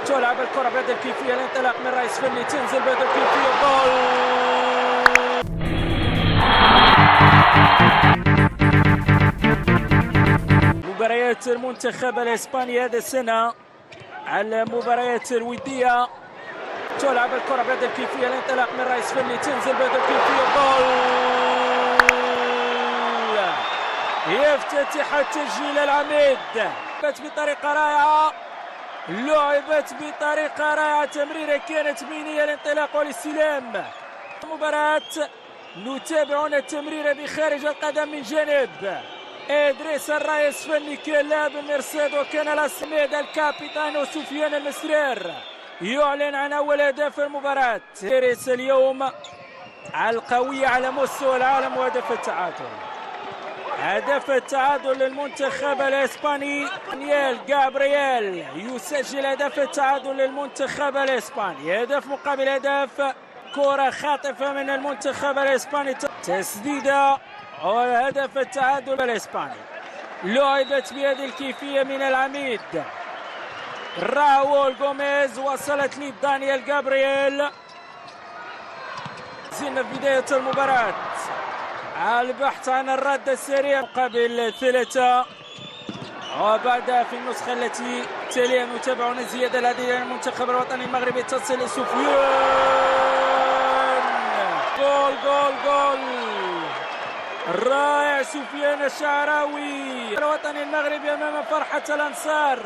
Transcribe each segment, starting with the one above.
تلعب الكرة بهذه الكيفية، الانطلاق من رئيس فني، تنزل بهذه الكيفية، جول. مباريات المنتخب الاسباني هذه السنة على المباريات الودية. تلعب الكرة بهذه الكيفية، الانطلاق من رئيس فني، تنزل بهذه الكيفية، جول. يفتتح التسجيل العميد، بطريقة رائعة، لعبت بطريقة رائعة، تمريرة كانت بينية، الانطلاق والاستلام. مباراة نتابعون التمريرة بخارج القدم من جانب إدريس الرئيس فني، كان لاعب المرصاد وكان الأسميد الكابيتانو سفيان المسرير يعلن عن أول أهداف المباراة. إدريس اليوم القوية على مستوى العالم، وهدف التعادل، هدف التعادل للمنتخب الاسباني. دانيال غابرييل يسجل هدف التعادل للمنتخب الاسباني، هدف مقابل هدف. كرة خاطفة من المنتخب الاسباني، تسديدة وهدف التعادل الاسباني. لعبت بهذه الكيفية من العميد راؤول غوميز، وصلت لدانيال غابرييل. زلنا في بداية المباراة، البحث عن الرد السريع مقابل 3، وبعدها في النسخة التي تليها نتابعون الزيادة الهدفية للمنتخب الوطني المغربي. تصل لسفيان، جول جول جول رائع. سفيان الشعراوي، الوطني المغربي أمام فرحة الأنصار،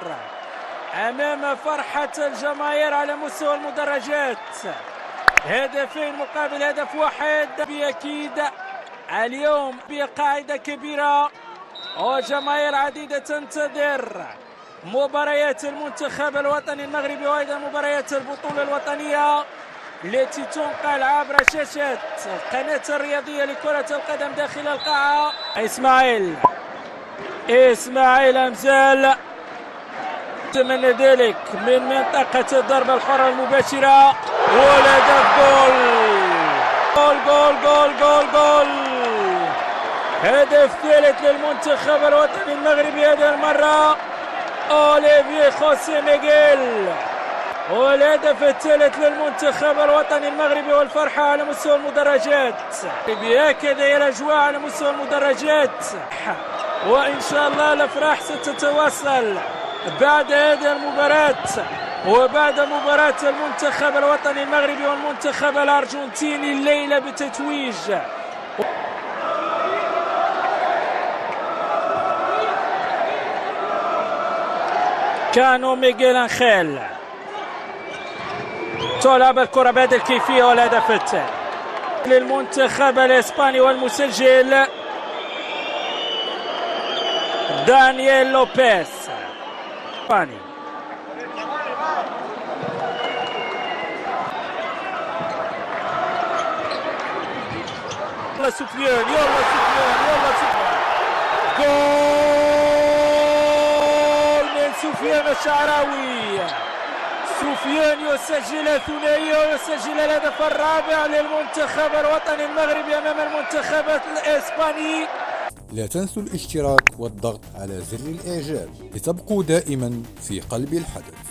أمام فرحة الجماهير على مستوى المدرجات. هدفين مقابل هدف واحد، بأكيد اليوم بقاعدة كبيرة وجماهير عديدة تنتظر مباريات المنتخب الوطني المغربي، وأيضا مباريات البطولة الوطنية التي تنقل عبر شاشة القناة الرياضية لكرة القدم داخل القاعة. إسماعيل أمزال أتمنى ذلك من منطقة الضربة الحرة المباشرة، والهدف جول جول جول جول جول جول. هدف ثالث للمنتخب الوطني المغربي هذه المرة، أوليفيه خوسيه ميغيل، والهدف الثالث للمنتخب الوطني المغربي، والفرحة على مستوى المدرجات. هكذا هي الأجواء على مستوى المدرجات، وإن شاء الله الأفراح ستتواصل بعد هذه المباراة وبعد مباراة المنتخب الوطني المغربي والمنتخب الأرجنتيني الليلة بتتويج. كانو ميغيل أنخيل، تلعب الكرة بهذه الكيفية، والهدف الثاني للمنتخب الإسباني، والمسجل دانييل لوبيز. يلا سفيان، يلا سفيان، يلا سفيان، جول من سفيان الشعراوي. سفيان يسجل ثنائية ويسجل الهدف الرابع للمنتخب الوطني المغربي أمام المنتخب الإسباني. لا تنسوا الاشتراك والضغط على زر الإعجاب لتبقوا دائما في قلب الحدث.